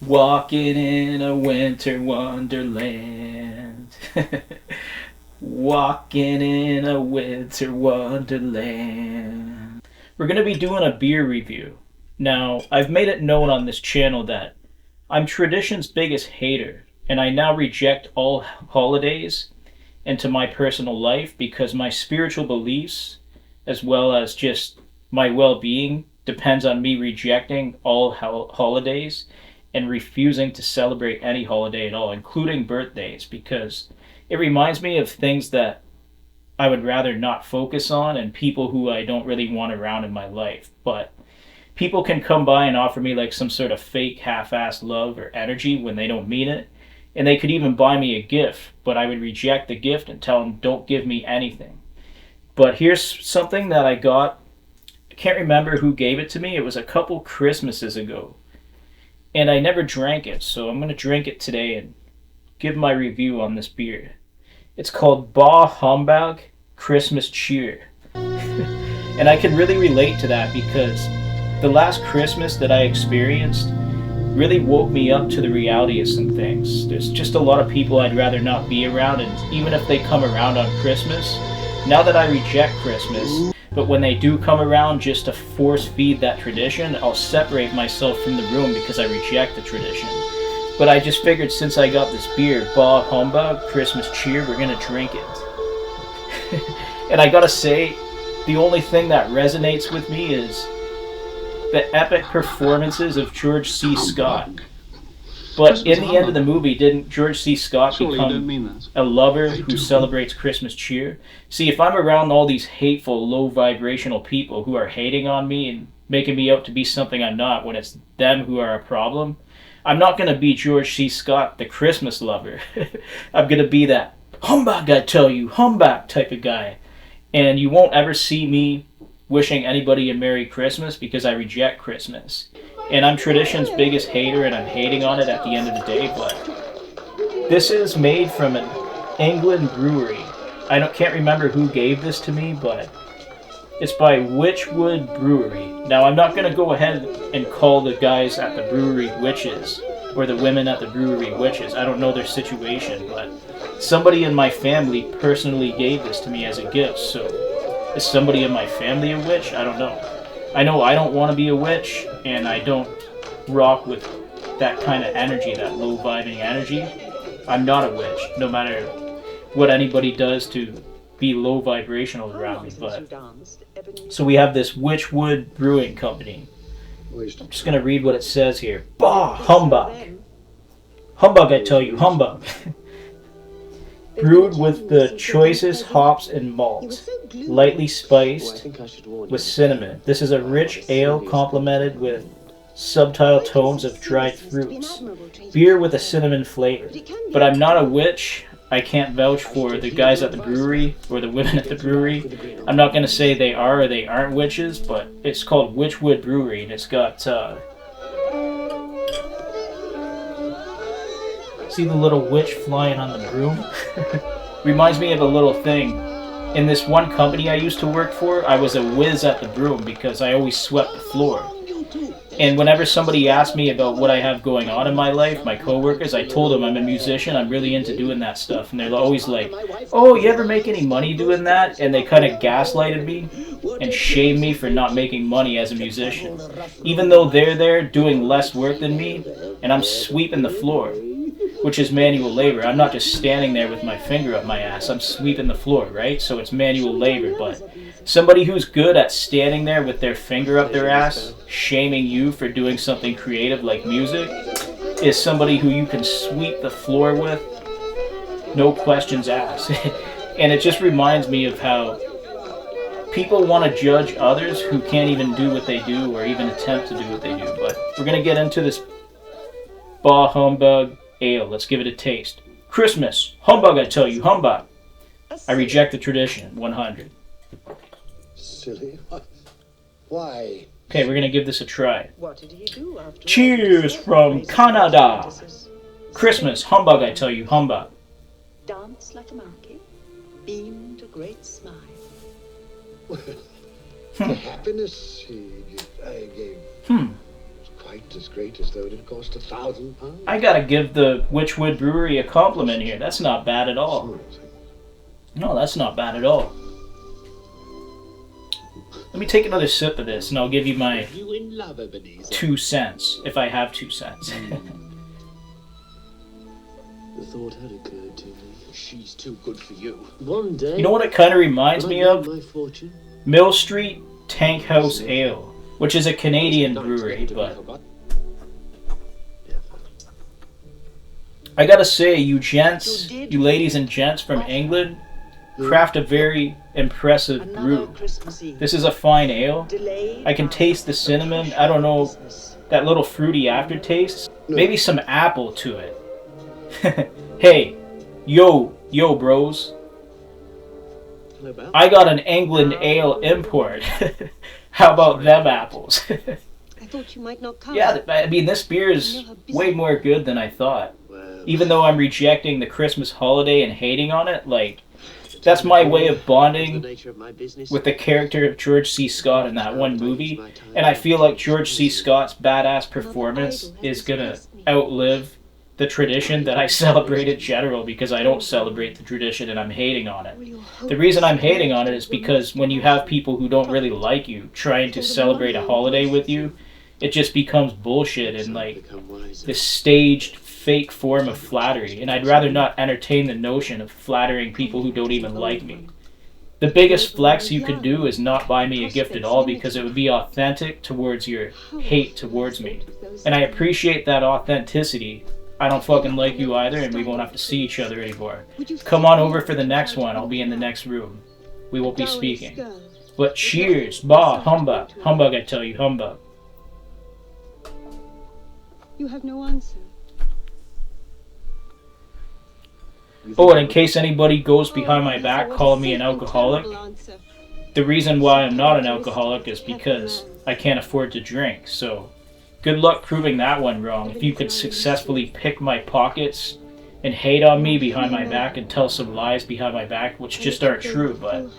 Walking in a winter wonderland. Walking in a winter wonderland. We're going to be doing a beer review. Now, I've made it known on this channel that I'm tradition's biggest hater, and I now reject all holidays into my personal life because my spiritual beliefs, as well as just my well-being, depends on me rejecting all holidays and refusing to celebrate any holiday at all, including birthdays, because it reminds me of things that I would rather not focus on and people who I don't really want around in my life. But people can come by and offer me like some sort of fake half-assed love or energy when they don't mean it. And they could even buy me a gift, but I would reject the gift and tell them, don't give me anything. But here's something that I got. I can't remember who gave it to me. It was a couple Christmases ago. And I never drank it, so I'm going to drink it today and give my review on this beer. It's called Bah Humbug Christmas Cheer. And I can really relate to that because the last Christmas that I experienced really woke me up to the reality of some things. There's just a lot of people I'd rather not be around, and even if they come around on Christmas, now that I reject Christmas, but when they do come around just to force feed that tradition, I'll separate myself from the room because I reject the tradition. But I just figured since I got this beer, Bah Humbug Christmas Cheer, we're gonna drink it. And I gotta say, the only thing that resonates with me is the epic performances of George C. Scott. But in the end of the movie, didn't George C. Scott become a lover who celebrates Christmas cheer? See, if I'm around all these hateful, low vibrational people who are hating on me and making me out to be something I'm not when it's them who are a problem, I'm not going to be George C. Scott, the Christmas lover. I'm going to be that humbug, I tell you, humbug type of guy. And you won't ever see me wishing anybody a Merry Christmas because I reject Christmas. And I'm tradition's biggest hater, and I'm hating on it at the end of the day, but this is made from an England brewery. Can't remember who gave this to me, but it's by Wychwood Brewery. Now, I'm not going to go ahead and call the guys at the brewery witches, or the women at the brewery witches. I don't know their situation, but somebody in my family personally gave this to me as a gift, so is somebody in my family a witch? I don't know. I know I don't want to be a witch, and I don't rock with that kind of energy, that low-vibing energy. I'm not a witch, no matter what anybody does to be low vibrational around me. But so we have this Wychwood Brewing Company. I'm just going to read what it says here. Bah Humbug. Humbug, I tell you, humbug. Brewed with the choicest hops and malt, lightly spiced with cinnamon. This is a rich ale complemented with subtle tones of dried fruits. Beer with a cinnamon flavor. But I'm not a witch. I can't vouch for the guys at the brewery or the women at the brewery. I'm not going to say they are or they aren't witches, but it's called Wychwood Brewery, and it's got see the little witch flying on the broom? Reminds me of a little thing. In this one company I used to work for, I was a whiz at the broom because I always swept the floor. And whenever somebody asked me about what I have going on in my life, my coworkers, I told them I'm a musician, I'm really into doing that stuff. And they're always like, oh, you ever make any money doing that? And they kind of gaslighted me and shamed me for not making money as a musician. Even though they're there doing less work than me, and I'm sweeping the floor, which is manual labor. I'm not just standing there with my finger up my ass. I'm sweeping the floor, right? So it's manual labor. But somebody who's good at standing there with their finger up their ass, shaming you for doing something creative like music, is somebody who you can sweep the floor with, no questions asked. And it just reminds me of how people want to judge others who can't even do what they do or even attempt to do what they do. But we're going to get into this Bah Humbug Ale. Let's give it a taste. Christmas. Humbug, I tell you. Humbug. I reject the tradition. 100. Silly. Why? Okay, we're going to give this a try. What did he do after Cheers from Canada. Christmas. Humbug, I tell you. Humbug. Dance like a monkey. Beamed a great smile. Well, the happiness I gave Hmm. was quite quite as great as though it had cost £1,000. I gotta give the Wychwood Brewery a compliment here. That's not bad at all. Small thing. No, that's not bad at all. Let me take another sip of this and I'll give you my Are you in love, Ebenezer? 2 cents, if I have 2 cents. The thought had occurred to me. She's too good for you. One day, You know what it kind of reminds when I me made of? my fortune, Mill Street TankHouse Ale, which is a Canadian Nice brewery, never to be but forgotten. I gotta say, you gents, you ladies and gents from England, craft a very impressive brew. This is a fine ale. I can taste the cinnamon, I don't know, that little fruity aftertaste. Maybe some apple to it. Hey, yo bros. Hello, Belle. I got an England ale import. How about them apples? I thought you might not come. Yeah, I mean, this beer is way more good than I thought. Well, Even though I'm rejecting the Christmas holiday and hating on it, like, that's my way of the bonding nature of my business. with the character of George C. Scott in that one movie. And I feel like George C. Scott's badass performance is gonna outlive the tradition that I celebrate in general, because I don't celebrate the tradition and I'm hating on it. The reason I'm hating on it is because when you have people who don't really like you trying to celebrate a holiday with you, it just becomes bullshit and like become wiser. this staged fake form of flattery, and I'd rather not entertain the notion of flattering people who don't even like me. The biggest flex you could do is not buy me a gift at all, because it would be authentic towards your hate towards me. And I appreciate that authenticity. I don't fucking like you either, and we won't have to see each other anymore. Come on over for the next one, I'll be in the next room. We won't be speaking. But cheers, bah humbug, humbug I tell you, humbug. You have no answer. Oh, and in case anybody goes behind my back calling me an alcoholic, the reason why I'm not an alcoholic is because I can't afford to drink. So, good luck proving that one wrong. If you could successfully pick my pockets and hate on me behind my back and tell some lies behind my back, which just aren't true, but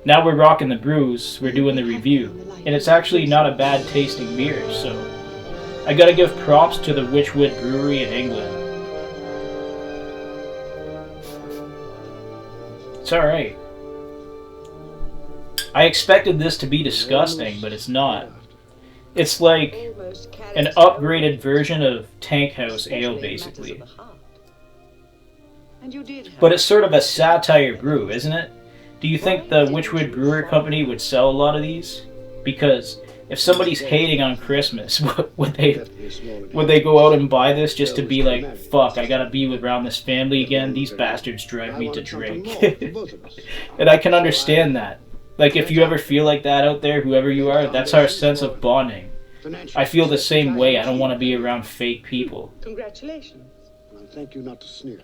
now we're rocking the brews, we're doing the review, and it's actually not a bad tasting beer, so I gotta give props to the Wychwood Brewery in England. It's alright. I expected this to be disgusting, but it's not. It's like an upgraded version of TankHouse Ale, basically. But it's sort of a satire brew, isn't it? Do you think the Wychwood Brewer Company would sell a lot of these? Because if somebody's hating on Christmas, would they go out and buy this just to be like, fuck, I gotta be around this family again, these bastards drive me to drink. And I can understand that. Like, if you ever feel like that out there, whoever you are, that's our sense of bonding. I feel the same way. I don't want to be around fake people. Congratulations. Well, thank you not to sneer.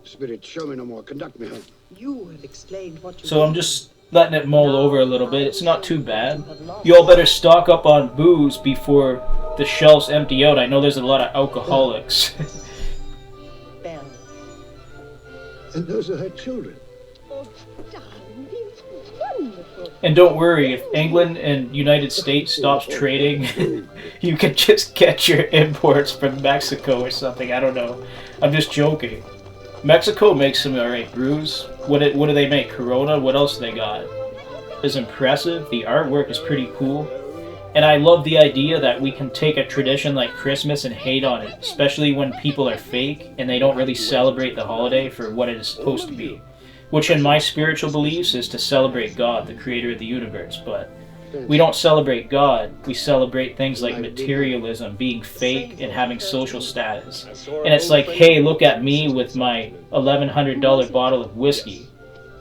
Spirit, show me no more. Conduct me home. You have explained what you So I'm just letting it mull over a little bit. It's not too bad. You all better stock up on booze before the shelves empty out. I know there's a lot of alcoholics. Belle. And those are her children. Oh, darling, it's wonderful. And don't worry, if England and United States stops trading, you can just get your imports from Mexico or something. I don't know. I'm just joking. Mexico makes some alright brews. What do they make? Corona? What else do they got? It's impressive. The artwork is pretty cool. And I love the idea that we can take a tradition like Christmas and hate on it, especially when people are fake and they don't really celebrate the holiday for what it is supposed to be. Which in my spiritual beliefs is to celebrate God, the creator of the universe. But we don't celebrate God, we celebrate things like materialism, being fake, and having social status. And it's like, hey, look at me with my $1,100 bottle of whiskey.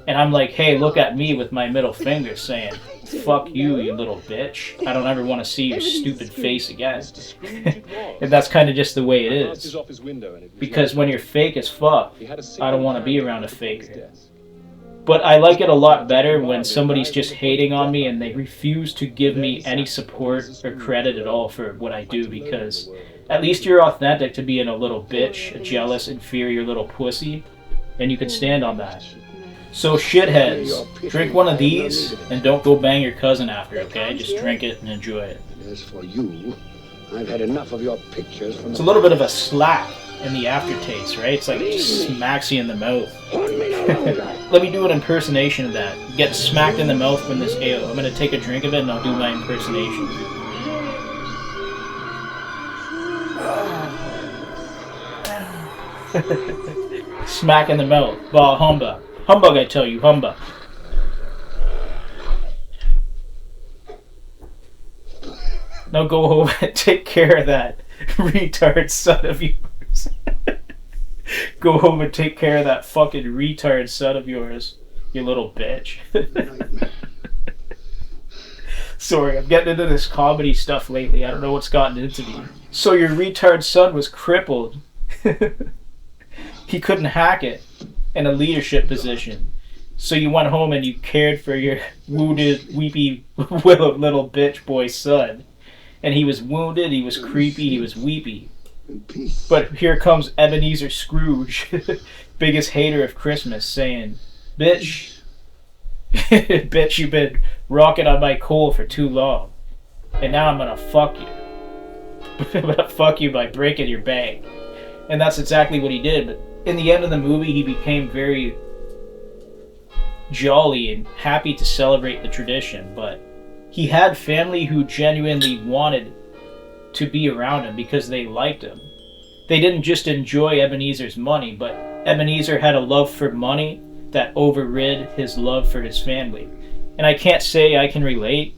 And I'm like, hey, look at me with my middle finger saying, fuck you, you little bitch. I don't ever want to see your stupid face again. And that's kind of just the way it is. Because when you're fake as fuck, I don't want to be around a faker. But I like it a lot better when somebody's just hating on me and they refuse to give me any support or credit at all for what I do, because at least you're authentic to being a little bitch, a jealous, inferior little pussy, and you can stand on that. So shitheads, drink one of these and don't go bang your cousin after, okay? Just drink it and enjoy it. And as for you, I've had enough of your pictures from It's a little bit of a slap in the aftertaste, right? It's like it just smacks you in the mouth. Let me do an impersonation of that. Get smacked in the mouth from this ale. I'm gonna take a drink of it and I'll do my impersonation. Smack in the mouth. Bah humbug. Humbug, I tell you, humbug. Now go home and take care of that retard son of yours. Go home and take care of that fucking retard son of yours, you little bitch. Sorry, I'm getting into this comedy stuff lately. I don't know what's gotten into me. So your retard son was crippled. He couldn't hack it in a leadership position. So you went home and you cared for your wounded, weepy, little bitch boy son. And he was wounded, he was creepy, he was weepy. But here comes Ebenezer Scrooge, biggest hater of Christmas, saying, "Bitch, bitch, you've been rocking on my coal for too long. And now I'm gonna fuck you. I'm gonna fuck you by breaking your bank." And that's exactly what he did. But in the end of the movie, he became very jolly and happy to celebrate the tradition. But he had family who genuinely wanted to be around him because they liked him. They didn't just enjoy Ebenezer's money, but Ebenezer had a love for money that overrid his love for his family. And I can't say I can relate,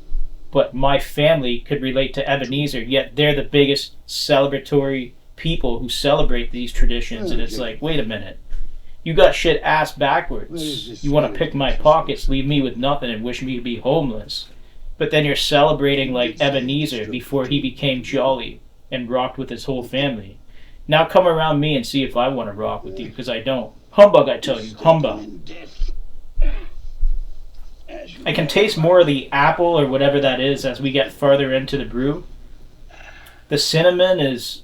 but my family could relate to Ebenezer, yet they're the biggest celebratory people who celebrate these traditions. And it's like, wait a minute. You got shit ass backwards. You want to pick my pockets, leave me with nothing, and wish me to be homeless. But then you're celebrating like Ebenezer before he became jolly and rocked with his whole family. Now come around me and see if I want to rock with you, because I don't. Humbug, I tell you, humbug. I can taste more of the apple or whatever that is as we get farther into the brew. The cinnamon is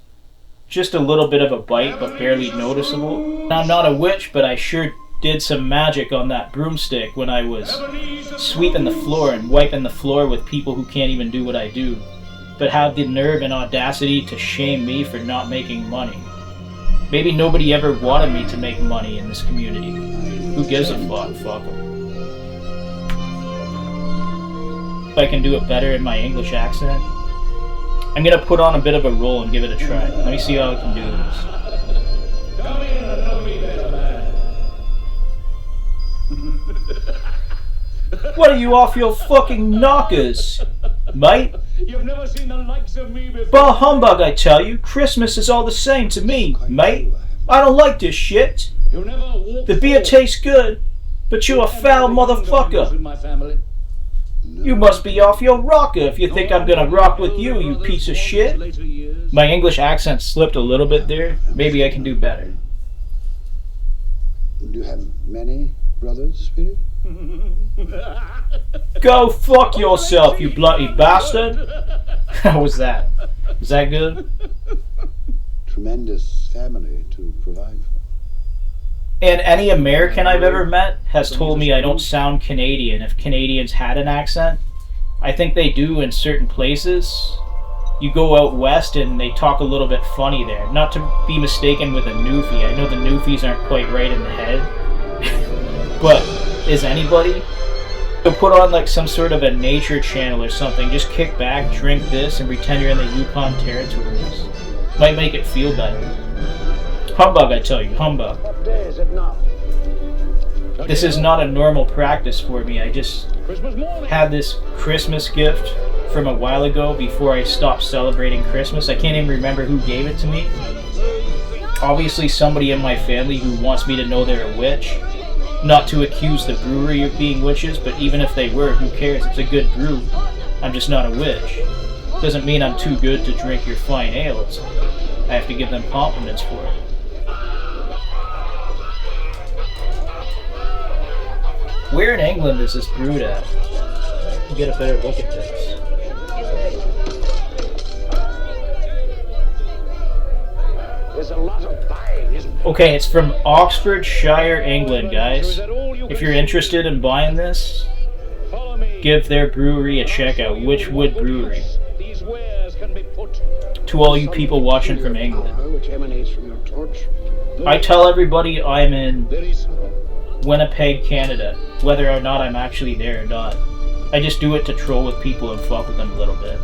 just a little bit of a bite, but barely noticeable. I'm not a witch, but I sure did some magic on that broomstick when I was sweeping the floor and wiping the floor with people who can't even do what I do, but have the nerve and audacity to shame me for not making money. Maybe nobody ever wanted me to make money in this community. Who gives a fuck? Fuck 'em. If I can do it better in my English accent, I'm gonna put on a bit of a roll and give it a try. Let me see how I can do this. What are you off your fucking knockers, mate? You've never seen the likes of me before. Bah humbug, I tell you. Christmas is all the same to me, mate. I don't like this shit. You've never walked The beer tastes good, but you're a foul motherfucker. with my family. You must be off your rocker if you think I'm gonna rock with you, you piece of shit. Later years. My English accent slipped a little bit there. Maybe I can do better. Do you have many brothers, Spirit? Go fuck yourself, you bloody bastard. How was that? Was that good? Tremendous family to provide for. And any American I've ever met has told me I don't sound Canadian if Canadians had an accent. I think they do in certain places. You go out west and they talk a little bit funny there. Not to be mistaken with a Newfie. I know the Newfies aren't quite right in the head. But is anybody? So put on like some sort of a nature channel or something. Just kick back, drink this, and pretend you're in the Yukon territories. Might make it feel better. Humbug, I tell you, humbug. What day is it now? This is not a normal practice for me. I just Christmas morning. had this Christmas gift from a while ago before I stopped celebrating Christmas. I can't even remember who gave it to me. Obviously somebody in my family who wants me to know they're a witch. Not to accuse the brewery of being witches, but even if they were, who cares? It's a good brew. I'm just not a witch. Doesn't mean I'm too good to drink your fine ales. I have to give them compliments for it. Where in England is this brewed at? Get a better look at this. There's a lot of buying, isn't there? Okay, it's from Oxfordshire, England, guys. If you're interested in buying this, Follow me. give their brewery a check out, Wychwood Brewery. These wares can be put. To all you people watching from England, Power which emanates from your torch. I tell everybody I'm in Very so. Winnipeg, Canada, whether or not I'm actually there or not. I just do it to troll with people and fuck with them a little bit.